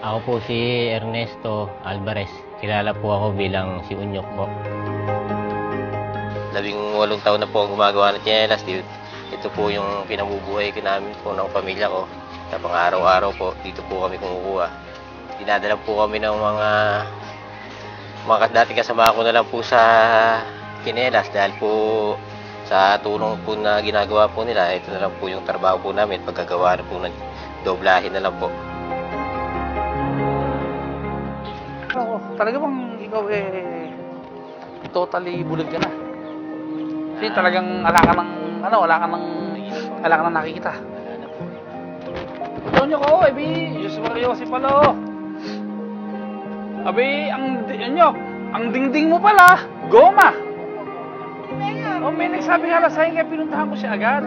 Ako po si Ernesto Alvarez. Kilala po ako bilang si Unyok po. 18 taon na po ako gumagawa ng tsinelas. Ito po yung pinabubuhay ko namin po ng pamilya ko. Sa pang-araw-araw po, dito po kami kumukuha. Dinadala po kami ng mga dating kasama ko na lang po sa tsinelas dahil po sa tulong po na ginagawa po nila, ito na lang po yung trabaho po namin, pagkagawa na po ng doblahin na lang po. Talaga bang ikaw totally bulag ka na? Kasi talagang wala ka nang nakikita. Ito nyo ko, Diyos Mario si Palo. Ang dingding mo pala, goma. May nagsabi nga sa'yo kaya pinuntahan ko siya agad.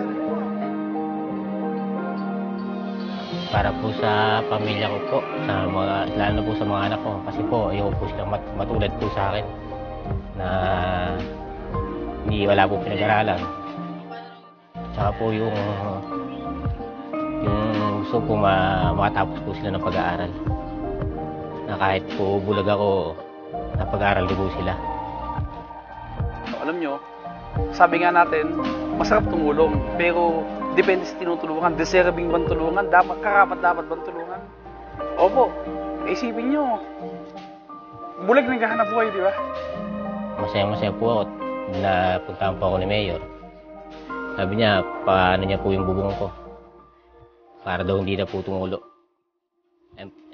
Para po sa pamilya ko po, lalo na po sa mga anak ko. Kasi po, ayoko po silang matulad po sa akin na wala po pinag-aralan. Tsaka po yung gusto po makatapos po sila ng pag-aaral. Na kahit po bulag ako, napag-aaral din po sila. Alam nyo, sabi nga natin, masarap tumulong, pero depende sa tinutulungan. Deserving bang tulungan? Karapat bang tulungan? Opo, isipin nyo, bulag naghahanap buhay, di ba? Masaya po ako na puntahan po ako ni Mayor. Sabi niya, paano niya po yung bubong ko. Para daw hindi na po tumulo.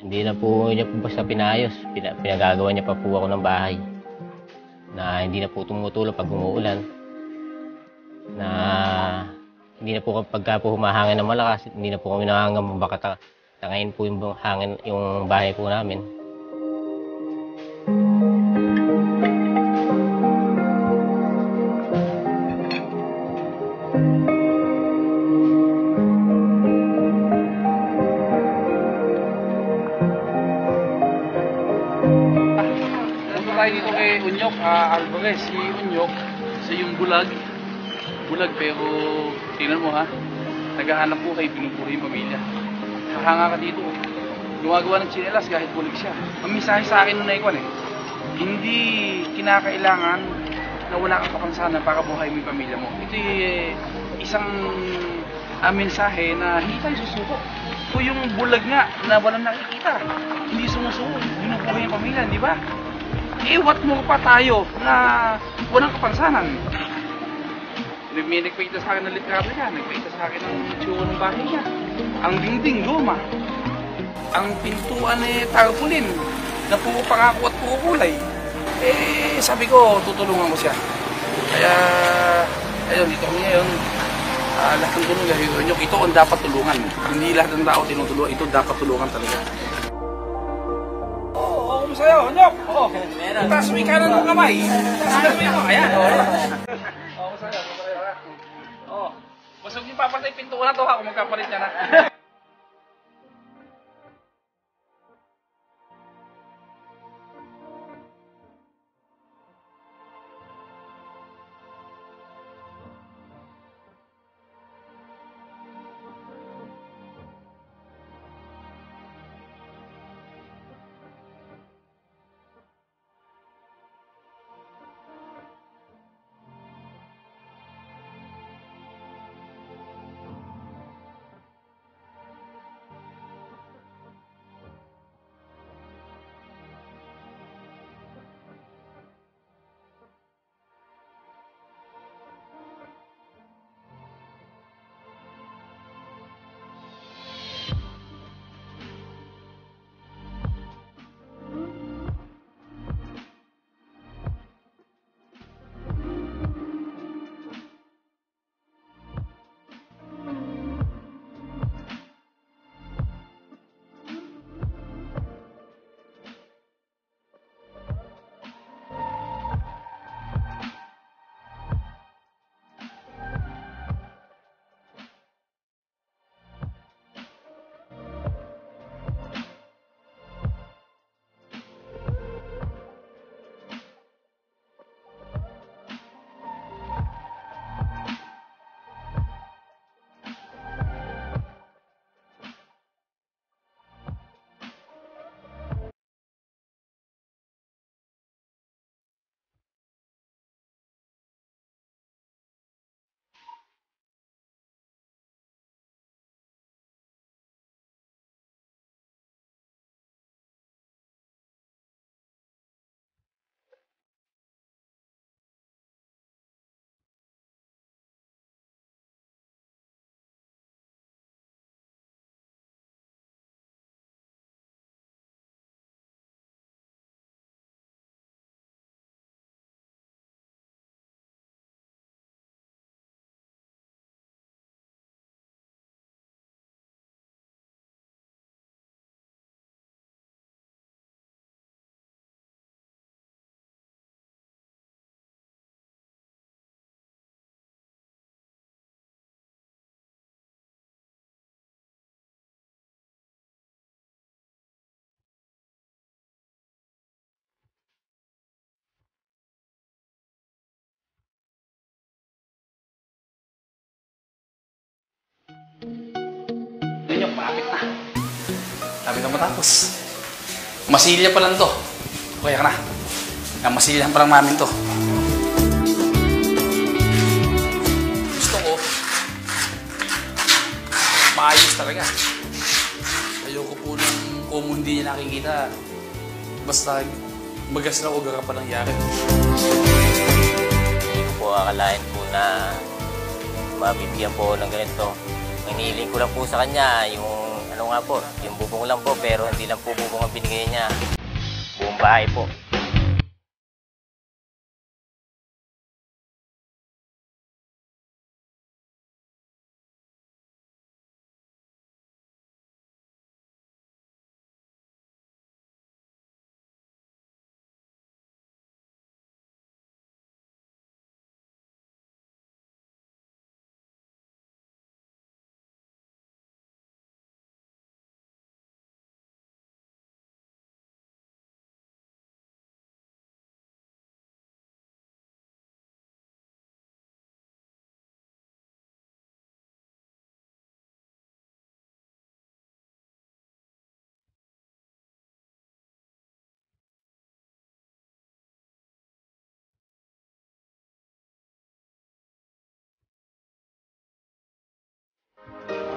Hindi na po niya po basta pinayos. Pinagagawa niya pa po ako ng bahay. Na hindi na po tumutulo pag umuulan. Na hindi na po pagka po humahangin ng malakas, hindi na po kami nangangamba baka tangayin po yung hangin yung bahay po namin. Punta tayo dito kay Unyok Alvarez. Si Unyok, siya yung bulag pero tingnan mo ha, naghahanap po kayo, binubuhay yung pamilya. Hahanga ka dito, gumagawa ng tsinelas kahit bulag siya. Ang mensahe sa akin nung naikwan hindi kinakailangan na wala kang kapansanan para buhay mo yung pamilya mo. Ito isang mensahe na hindi tayo susuko. Ito yung bulag nga na walang nakikita, hindi sumusuko, binubuhay yung pamilya, di ba? What mo pa tayo na walang kapansanan? May nagpakita sa akin ng litrato niya, nagpakita sa akin ng tsura ng bahay niya. Ang dingding, goma. Ang pintuan tarpaulin, na puro pangako at puro kulay. Sabi ko, tutulungan ko siya. Kaya, ayun, dito kami ngayon. Lahat ng tulong gagawin nyo, ito ang dapat tulungan. Hindi lahat ng tao tinutulungan, ito dapat tulungan talaga. Oo, sa'yo, Nyok. Oo, taas mo yung kanan ng kamay. Taas mo yung ayan. Oo, sa'yo. Busog yung papatay pintuan na to ha kung magkapalit niya na. matapos. Masilya pa lang to. Okay ka na. Masilyahan pa lang namin to. Gusto ko, maayos talaga. Ayoko po ng kung hindi niya nakikita. Basta magas na ugaga pa nangyari. Hindi ko po akalain po na mabibigyan po ng ganito. Hinihiling ko lang po sa kanya yung ano nga po, yung bubong lang po, pero hindi lang po bubong ang binigay niya. Buong bahay po.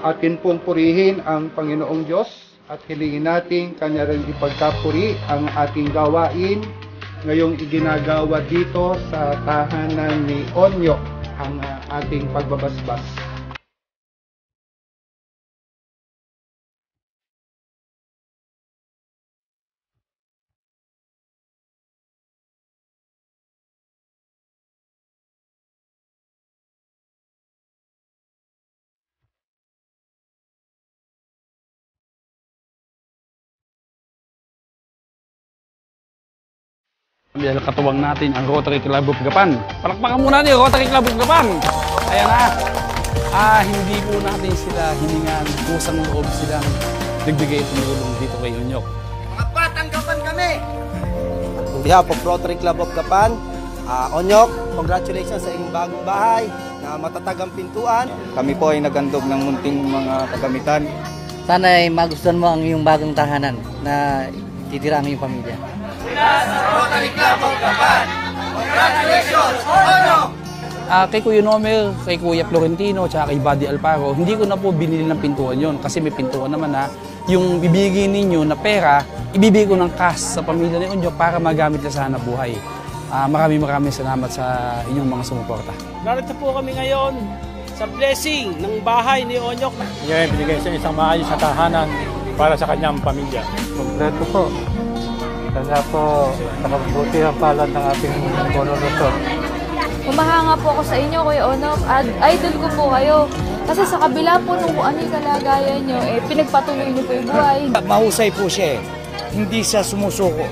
Atin pong purihin ang Panginoong Diyos at hilingin natin Kanya rin ipagkapuri ang ating gawain ngayong iginagawa dito sa tahanan ni Onyok, ang ating pagbabasbas. Dahil katuwang natin ang Rotary Club of Gapan. Palakpakan muna niyo, Rotary Club of Gapan! Ayan na. Hindi po natin sila hiningan, kusang loob silang nagbigay tumulong dito kay Onyok. Mga batang Gapan kami! On behalf of Rotary Club of Gapan, Onyok, congratulations sa iyong bagong bahay na matatagang pintuan. Kami po ay nagandog ng munting mga kagamitan. Sana ay magustuhan mo ang iyong bagong tahanan na titira ang iyong pamilya. Rotary Club of Gapan! Congratulations, Onyok! Kay Kuya Nomer, kay Kuya Florentino, tsaka kay Buddy Alparo, hindi ko na po binili ng pintuan yon kasi may pintuan naman na yung bibigay ninyo na pera, ibibigay ko ng cash sa pamilya ni Onyok para magamit na sa hanap buhay. Maraming salamat sa inyong mga sumuporta. Narito po kami ngayon sa blessing ng bahay ni Onyok. Ngayon, binigay sa isang maayos na tahanan para sa kanyang pamilya. Kompleto po. Sana po nakabuti ang palad ng ating monoloto. Humahanga po ako sa inyo, Kuya Onyok. Idol ko po kayo. Kasi sa kabila po nung ano yung kalagayan nyo, pinagpatuloy nyo po yung buhay. Mahusay po siya eh. Hindi siya sumusuko.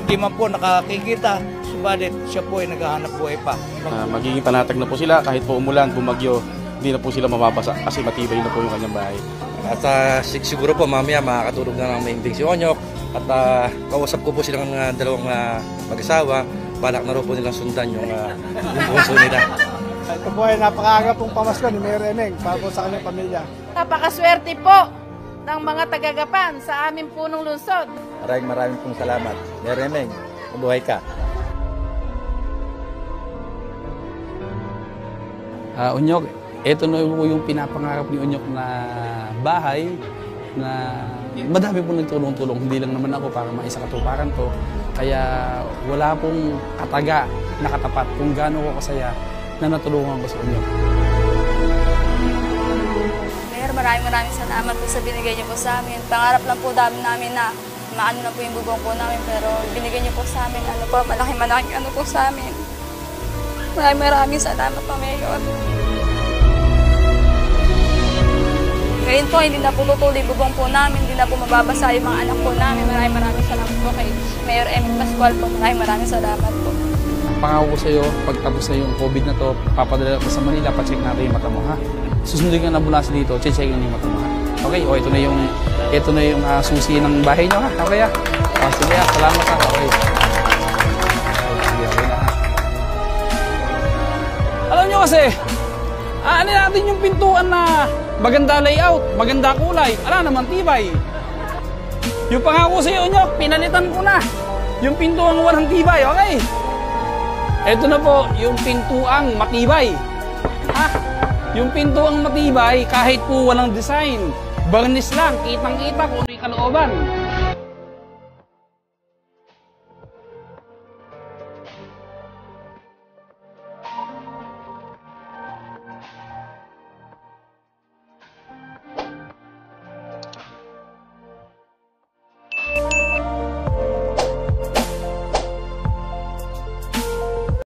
Hindi man po nakakikita, subalit siya po ay naghahanap buhay pa. Magiging panatag na po sila kahit po umulan, bumagyo, hindi na po sila mababasa kasi matibay na po yung kanyang bahay. At siguro po mamaya makakatulog na ng mahimbing si Onyok. At kausap ko po silang dalawang mag-asawa. Balak na rin po nilang sundan yung bunso nila. Ito po ay napakaaga pong pamasko ni Mayor Emeng para po sa kanyang pamilya. Napakaswerte po ng mga taga-Gapan sa aming punong lungsod. Maraming pong salamat. Mayor Emeng, mabuhay ka. Onyok, ito na po yung pinapangarap ni Onyok na bahay na madami pong nagtulong-tulong. Hindi lang naman ako para maisa katuparan to. Kaya wala pong kataga na katapat kung gaano ko kasaya na natulungan ko sa Onyok. Mayor, maraming salamat po sa binigay niyo po sa amin. Pangarap lang po namin na maano na po yung bubong po namin, pero binigay niyo po sa amin, malaking ano po sa amin. Maraming salamat po, Mayor. Ngayon po, hindi na po tutuloy bubong po namin, hindi na po mababasa yung mga anak po namin. Maraming salamat po kay Mayor Emeng Pascual po. Maraming salamat po. Pangako ko sa iyo, pagtapos na yung COVID na to, papadala ko sa Manila, pa-check natin yung mata mo, ha? Susundin ka na ambulance dito, check na yung mata mo, ha? Okay, ito na yung susi ng bahay nyo, ha? Okay, ha? Sige, ha? Salamat, ha? Okay. Sige, okay na, ha? Alam nyo kasi, ano natin yung pintuan na maganda layout, maganda kulay, ala naman tibay. Yung pangako sa iyo, Onyok, pinalitan ko na. Yung pintuang walang tibay, okay? Ito na po, yung pintuang matibay. Ha? Yung pintuang matibay, kahit po walang design, barnis lang, kitang-kita kung ano yung kalooban.